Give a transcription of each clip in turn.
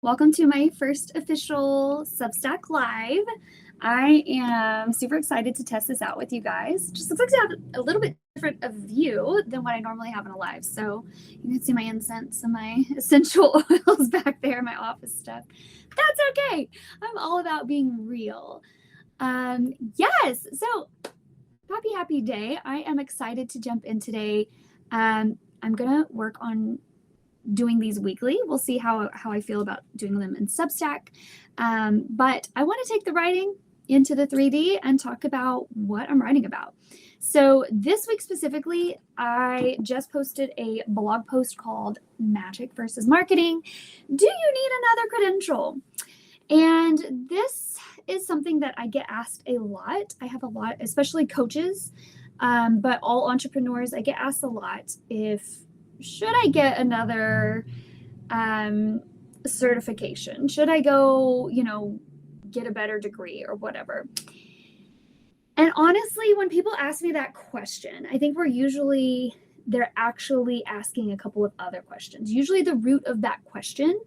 Welcome to my first official Substack Live. I am super excited to test this out with you guys. Just looks like to have a little bit different of view than what I normally have in a live. So you can see my incense and my essential oils back there, my office stuff. That's okay. I'm all about being real. Yes, so happy day. I am excited to jump in today. I'm gonna work on doing these weekly. We'll see how I feel about doing them in Substack. But I want to take the writing into the 3D and talk about what I'm writing about. So this week specifically, I just posted a blog post called Magic versus Marketing. Do you need another credential? And this is something that I get asked a lot. I have a lot, especially coaches, but all entrepreneurs, I get asked a lot should I get another certification? Should I go, get a better degree or whatever? And honestly, when people ask me that question, I think they're actually asking a couple of other questions. Usually the root of that question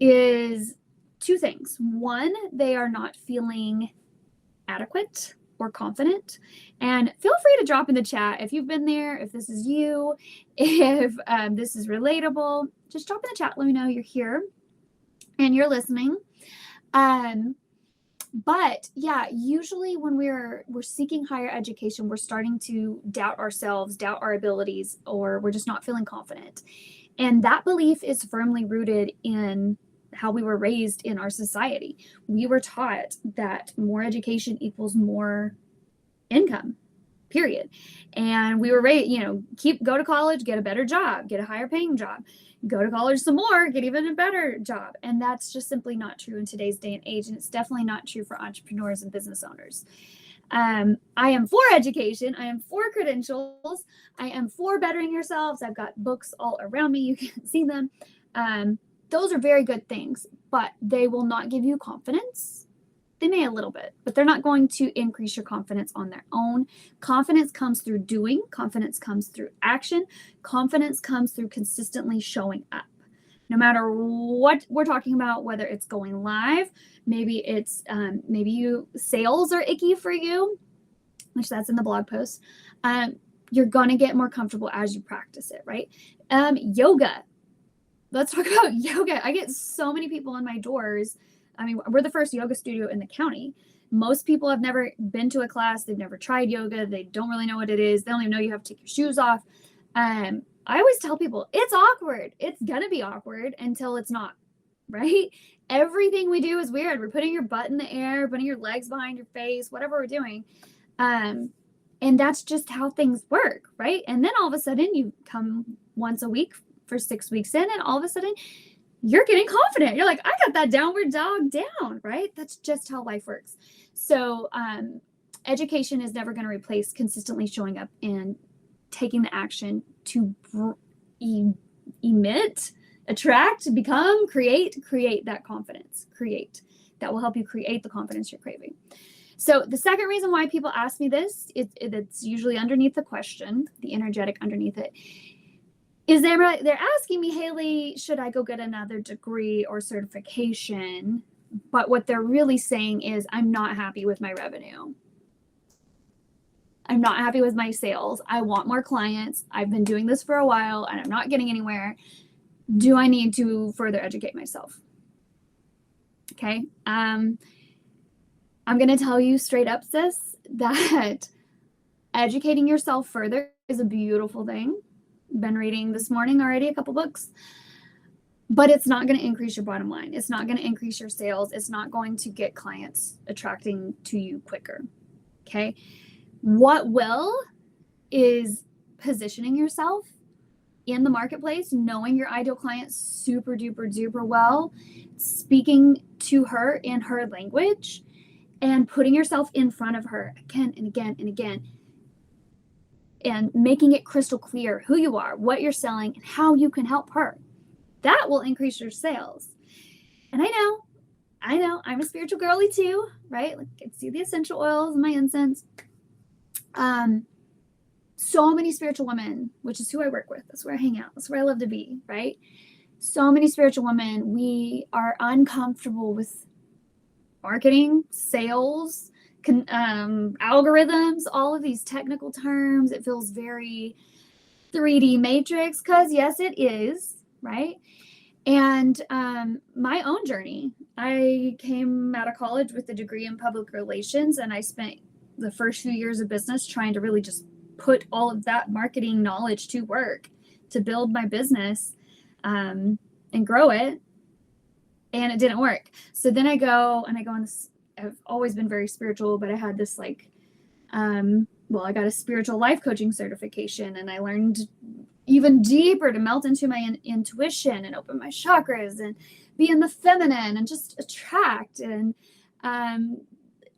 is two things. One, they are not feeling adequate or confident. And feel free to drop in the chat if you've been there, if this is you, if this is relatable, just drop in the chat. Let me know you're here and you're listening. But yeah, usually when we're seeking higher education, we're starting to doubt ourselves, doubt our abilities, or we're just not feeling confident. And that belief is firmly rooted in how we were raised in our society. We were taught that more education equals more income, period. And we were raised, go to college, get a better job, get a higher paying job, go to college some more, get even a better job. And that's just simply not true in today's day and age. And it's definitely not true for entrepreneurs and business owners. I am for education. I am for credentials. I am for bettering yourselves. I've got books all around me. You can see them. Those are very good things, but they will not give you confidence. They may a little bit, but they're not going to increase your confidence on their own. Confidence comes through doing. Confidence comes through action. Confidence comes through consistently showing up. No matter what we're talking about, whether it's going live, maybe it's sales are icky for you, which that's in the blog post. You're going to get more comfortable as you practice it, right? Yoga. Let's talk about yoga. I get so many people in my doors. I mean, we're the first yoga studio in the county. Most people have never been to a class. They've never tried yoga. They don't really know what it is. They don't even know you have to take your shoes off. I always tell people it's awkward. It's going to be awkward until it's not, right? Everything we do is weird. We're putting your butt in the air, putting your legs behind your face, whatever we're doing. And that's just how things work, right? And then all of a sudden you come once a week for 6 weeks in, and all of a sudden you're getting confident. You're like, I got that downward dog down, right? That's just how life works. So education is never going to replace consistently showing up and taking the action to emit, attract, become, create that confidence. That will help you create the confidence you're craving. So the second reason why people ask me this, it's usually underneath the question, the energetic underneath it, is they're asking me, Haley, should I go get another degree or certification? But what they're really saying is, I'm not happy with my revenue. I'm not happy with my sales. I want more clients. I've been doing this for a while and I'm not getting anywhere. Do I need to further educate myself? Okay. I'm going to tell you straight up, sis, that educating yourself further is a beautiful thing. Been reading this morning already a couple books, but it's not going to increase your bottom line. It's not going to increase your sales. It's not going to get clients attracting to you quicker. Okay. What will is positioning yourself in the marketplace, knowing your ideal client super duper well, speaking to her in her language, and putting yourself in front of her again and again and again, and making it crystal clear who you are, what you're selling, and how you can help her. That will increase your sales. And I know, I'm a spiritual girly too, right? Like, I see the essential oils in my incense. So many spiritual women, which is who I work with. That's where I hang out. That's where I love to be, right? So many spiritual women, we are uncomfortable with marketing, sales, algorithms, all of these technical terms. It feels very 3D matrix, because yes, it is, right? And my own journey, I came out of college with a degree in public relations, and I spent the first few years of business trying to really just put all of that marketing knowledge to work to build my business and grow it. And it didn't work. So then I go on this, I've always been very spiritual, but I had this like, I got a spiritual life coaching certification, and I learned even deeper to melt into my intuition and open my chakras and be in the feminine and just attract and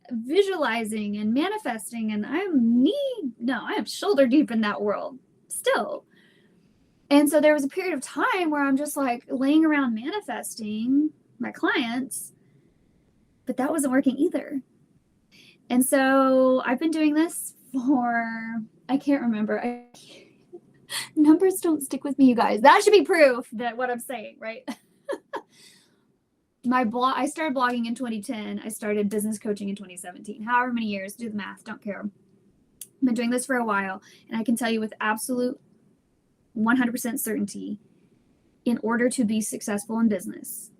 visualizing and manifesting. And I am shoulder deep in that world still. And so there was a period of time where I'm just like laying around manifesting my clients, but that wasn't working either. And so I've been doing this for, I can't remember. Numbers don't stick with me, you guys. That should be proof that what I'm saying, right? I started blogging in 2010. I started business coaching in 2017. However many years, do the math, don't care. I've been doing this for a while, and I can tell you with absolute 100% certainty, in order to be successful in business,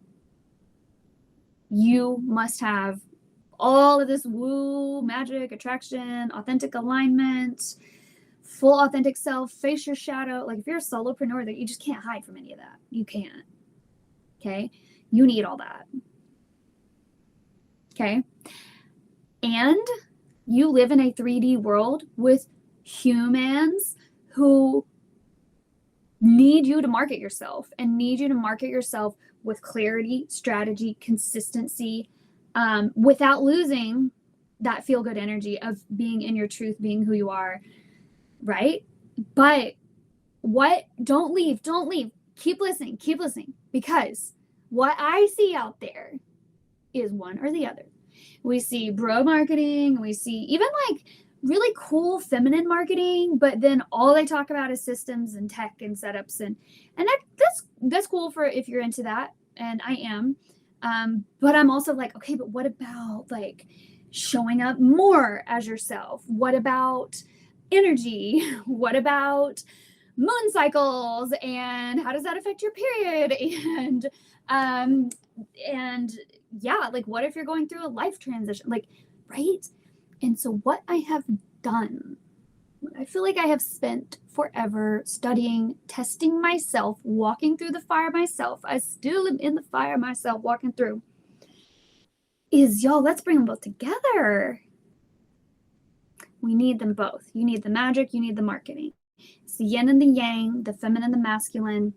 you must have all of this woo, magic, attraction, authentic alignment, full authentic self, face your shadow. Like if you're a solopreneur, that you just can't hide from any of that. You can't. Okay. You need all that. Okay. And you live in a 3D world with humans who need you to market yourself, and need you to market yourself with clarity, strategy, consistency, without losing that feel-good energy of being in your truth, being who you are, right? But don't leave. Keep listening, because what I see out there is one or the other. We see bro marketing, we see even like really cool feminine marketing, but then all they talk about is systems and tech and setups, and that's cool for if you're into that, and I am. But I'm also like, okay, but what about like showing up more as yourself? What about energy? What about moon cycles, and how does that affect your period? And yeah, like what if you're going through a life transition, like, right? And so what I have done, I feel like I have spent forever studying, testing myself, walking through the fire myself. I still am in the fire myself, walking through, is y'all, let's bring them both together. We need them both. You need the magic, you need the marketing. It's the yin and the yang, the feminine and the masculine,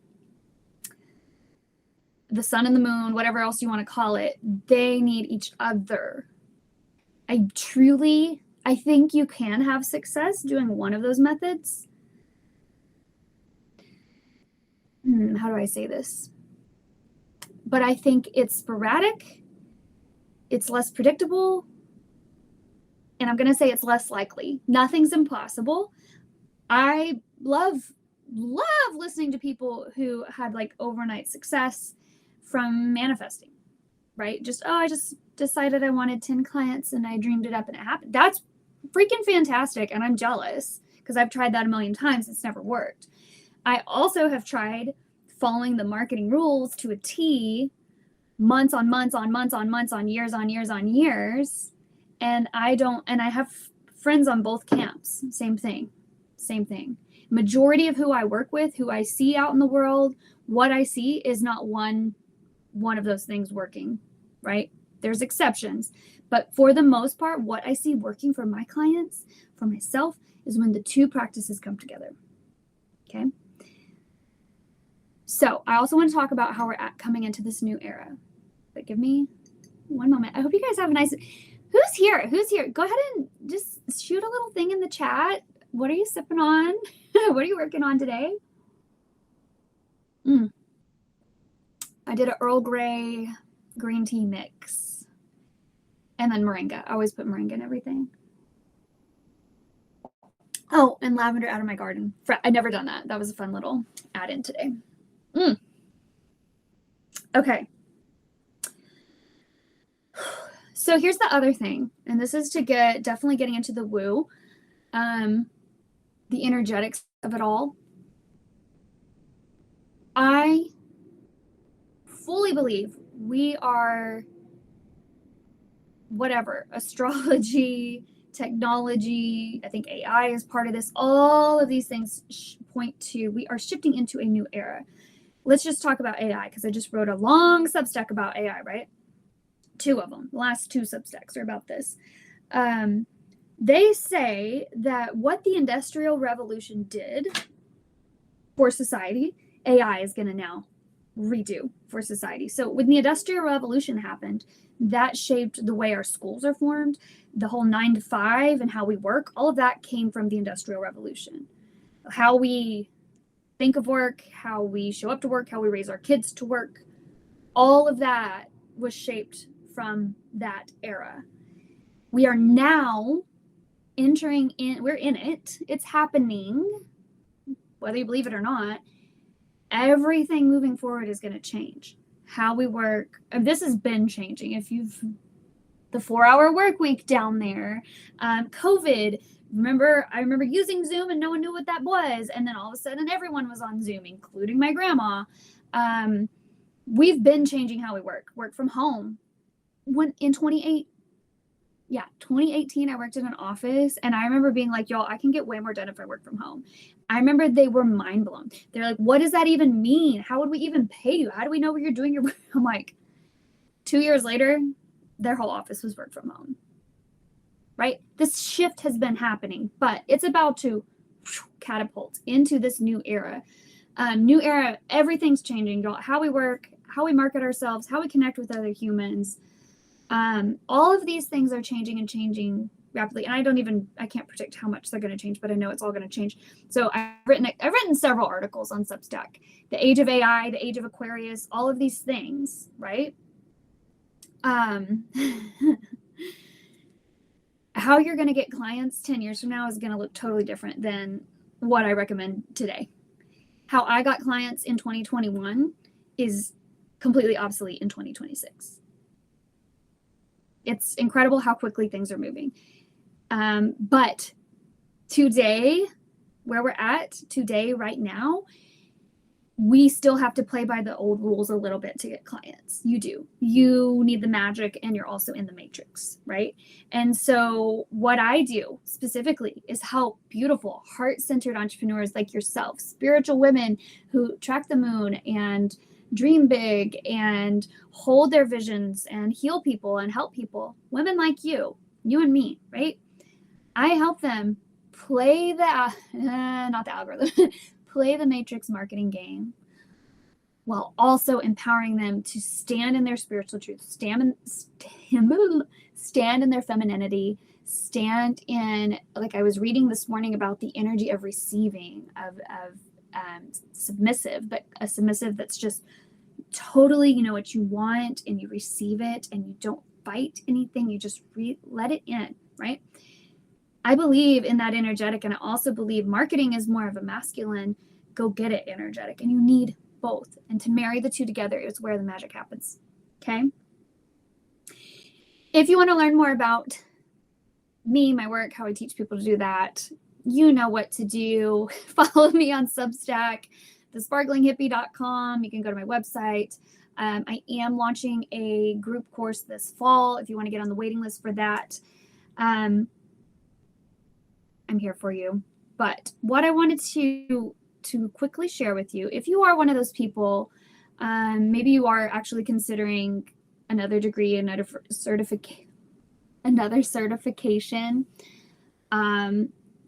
the sun and the moon, whatever else you want to call it. They need each other. I think you can have success doing one of those methods. How do I say this? But I think it's sporadic, it's less predictable, and I'm going to say it's less likely. Nothing's impossible. I love listening to people who had like overnight success from manifesting, right? I just decided I wanted 10 clients and I dreamed it up and it happened. That's freaking fantastic. And I'm jealous because I've tried that a million times. It's never worked. I also have tried following the marketing rules to a T, months on months on months on months on years on years on years. And I have friends on both camps. Same thing. Majority of who I work with, who I see out in the world, what I see is not one of those things working, right? There's exceptions, but for the most part, what I see working for my clients, for myself, is when the two practices come together. Okay. So I also want to talk about how we're coming into this new era, but give me one moment. I hope you guys have a nice, who's here? Go ahead and just shoot a little thing in the chat. What are you sipping on? What are you working on today? I did an Earl Grey green tea mix. And then moringa. I always put moringa in everything. Oh, and lavender out of my garden. I'd never done that. That was a fun little add-in today. Okay. So here's the other thing, and this is to definitely getting into the woo, the energetics of it all. I fully believe we are whatever, astrology, technology, I think AI is part of this. All of these things point to we are shifting into a new era. Let's just talk about AI because I just wrote a long Substack about AI, right? 2 of them. The last 2 Substacks are about this. They say that what the Industrial Revolution did for society, AI is going to now redo for society. So when the Industrial Revolution happened, that shaped the way our schools are formed, the whole 9 to 5 and how we work. All of that came from the Industrial Revolution. How we think of work, how we show up to work, how we raise our kids to work, all of that was shaped from that era. We are now entering in, we're in it, it's happening, whether you believe it or not. Everything moving forward is going to change. How we work, this has been changing. If you've, the 4-hour work week down there, COVID, I remember using Zoom and no one knew what that was. And then all of a sudden everyone was on Zoom, including my grandma. We've been changing how we work from home. When in 2018, I worked in an office and I remember being like, y'all, I can get way more done if I work from home. I remember they were mind blown. They're like, what does that even mean? How would we even pay you? How do we know where you're doing your work? I'm like, 2 years later, their whole office was work from home, right? This shift has been happening, but it's about to catapult into this new era. Everything's changing, y'all. How we work, how we market ourselves, how we connect with other humans. All of these things are changing and changing rapidly. And I can't predict how much they're going to change, but I know it's all going to change. So I've written several articles on Substack, the age of AI, the age of Aquarius, all of these things, right? How you're going to get clients 10 years from now is going to look totally different than what I recommend today. How I got clients in 2021 is completely obsolete in 2026. It's incredible how quickly things are moving. But today, where we're at today, right now, we still have to play by the old rules a little bit to get clients. You do. You need the magic and you're also in the matrix, right? And so what I do specifically is help beautiful, heart-centered entrepreneurs like yourself, spiritual women who track the moon and dream big and hold their visions and heal people and help people, women like you and me, right? I help them play not the algorithm, play the matrix marketing game while also empowering them to stand in their spiritual truth, stand in their femininity, stand in, like I was reading this morning about the energy of receiving, of submissive, but a submissive that's just totally, you know what you want and you receive it and you don't fight anything, you just let it in, right? I believe in that energetic, and I also believe marketing is more of a masculine, go get it energetic, and you need both. And to marry the two together is where the magic happens. Okay. If you want to learn more about me, my work, how I teach people to do that, you know what to do. Follow me on Substack, thesparklinghippie.com. You can go to my website. I am launching a group course this fall if you want to get on the waiting list for that. I'm here for you. But what I wanted to quickly share with you, if you are one of those people, maybe you are actually considering another degree, another certification.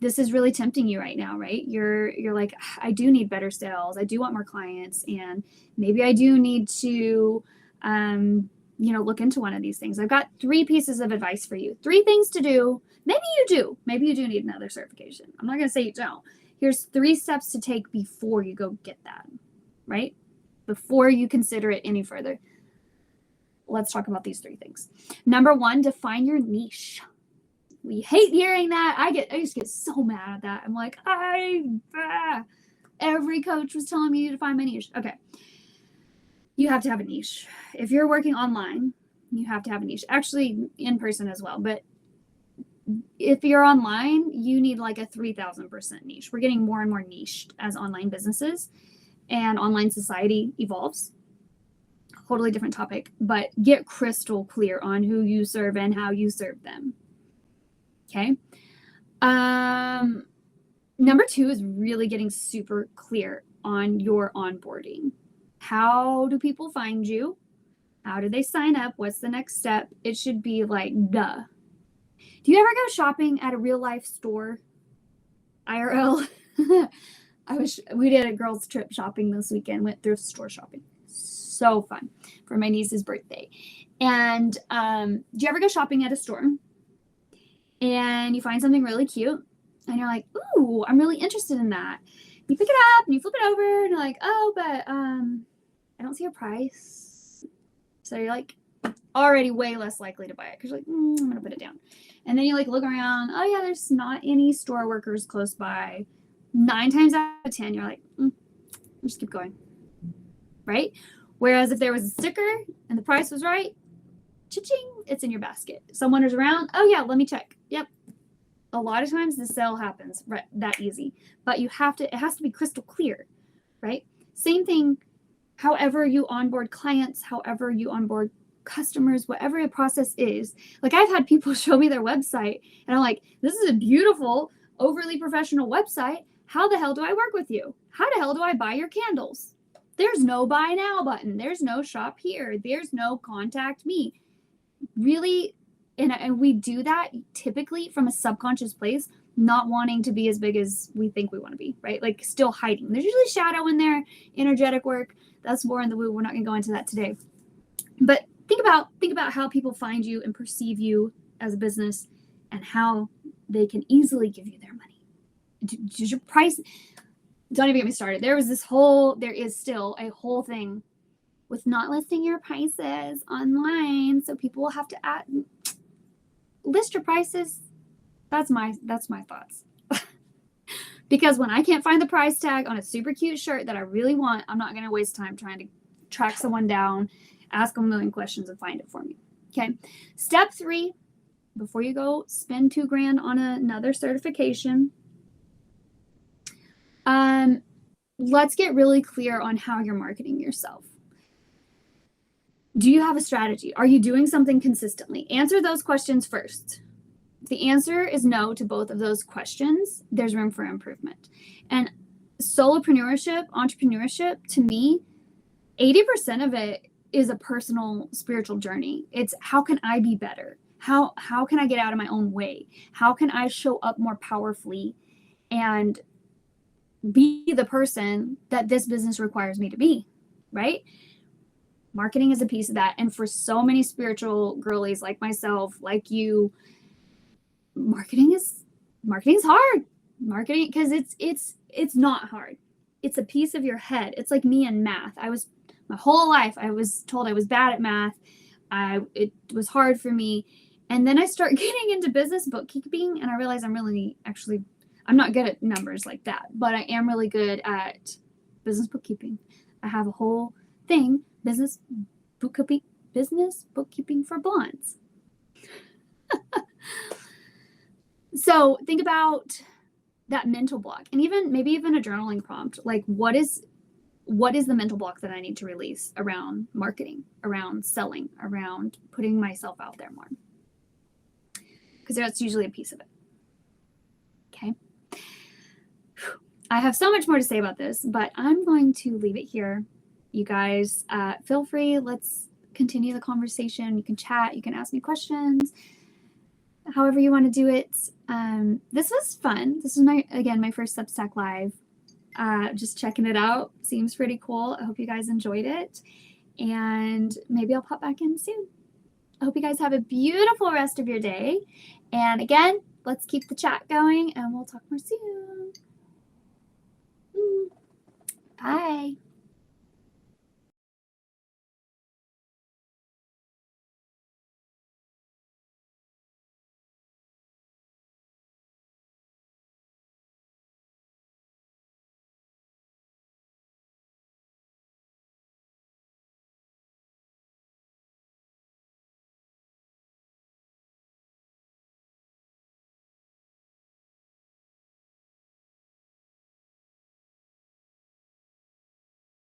This is really tempting you right now, right? You're like, I do need better sales. I do want more clients, and maybe I do need to, look into one of these things. I've got 3 pieces of advice for you. 3 things to do. Maybe you do need another certification. I'm not going to say you don't. Here's 3 steps to take before you go get that, right? Before you consider it any further. Let's talk about these 3 things. Number 1, define your niche. We hate hearing that. I just get so mad at that. I'm like, every coach was telling me to find my niche. Okay. You have to have a niche. If you're working online, you have to have a niche. Actually, in person as well. But if you're online, you need like a 3,000% niche. We're getting more and more niched as online businesses and online society evolves. Totally different topic, but get crystal clear on who you serve and how you serve them. Okay. Number 2 is really getting super clear on your onboarding. How do people find you? How do they sign up? What's the next step? It should be like, duh. Do you ever go shopping at a real life store? IRL? We did a girls trip shopping this weekend, went thrift store shopping. So fun for my niece's birthday. And do you ever go shopping at a store and you find something really cute and you're like, ooh, I'm really interested in that. You pick it up and you flip it over and you're like, oh, but I don't see a price. So you're like already way less likely to buy it because you're like, I'm going to put it down. And then you like look around. Oh, yeah, there's not any store workers close by. 9 times out of 10, you're like, just keep going. Right? Whereas if there was a sticker and the price was right, cha-ching, it's in your basket. Someone is around. Oh, yeah, let me check. Yep. A lot of times the sale happens right that easy, but it has to be crystal clear, right? Same thing, however you onboard clients, however you onboard customers, whatever the process is. Like I've had people show me their website and I'm like, this is a beautiful, overly professional website. How the hell do I work with you? How the hell do I buy your candles? There's no buy now button. There's no shop here. There's no contact me. Really, and we do that typically from a subconscious place, not wanting to be as big as we think we want to be, right? Like still hiding. There's usually shadow in there, energetic work. That's more in the woo. We're not going to go into that today. But think about how people find you and perceive you as a business and how they can easily give you their money. Does your price... Don't even get me started. There is still a whole thing with not listing your prices online. So people will have to list your prices. That's my thoughts. Because when I can't find the price tag on a super cute shirt that I really want, I'm not going to waste time trying to track someone down, ask them a million questions and find it for me. Okay. Step 3, before you go spend $2,000 on another certification, let's get really clear on how you're marketing yourself. Do you have a strategy? Are you doing something consistently? Answer those questions first. If the answer is no to both of those questions, there's room for improvement. And solopreneurship, entrepreneurship, to me, 80% of it is a personal spiritual journey. It's how can I be better? How can I get out of my own way? How can I show up more powerfully and be the person that this business requires me to be, right? Marketing is a piece of that. And for so many spiritual girlies like myself, like you, marketing is hard. Marketing, because it's not hard. It's a piece of your head. It's like me and math. My whole life, I was told I was bad at math. It was hard for me. And then I start getting into business bookkeeping and I realize I'm not good at numbers like that, but I am really good at business bookkeeping. I have a whole thing, business bookkeeping for blondes. So think about that mental block and maybe even a journaling prompt. Like what is the mental block that I need to release around marketing, around selling, around putting myself out there more? Because that's usually a piece of it. Okay. I have so much more to say about this, but I'm going to leave it here. You guys, feel free. Let's continue the conversation. You can chat. You can ask me questions. However you want to do it. This was fun. This is my first Substack Live. Just checking it out. Seems pretty cool. I hope you guys enjoyed it. And maybe I'll pop back in soon. I hope you guys have a beautiful rest of your day. And again, let's keep the chat going and we'll talk more soon. Bye.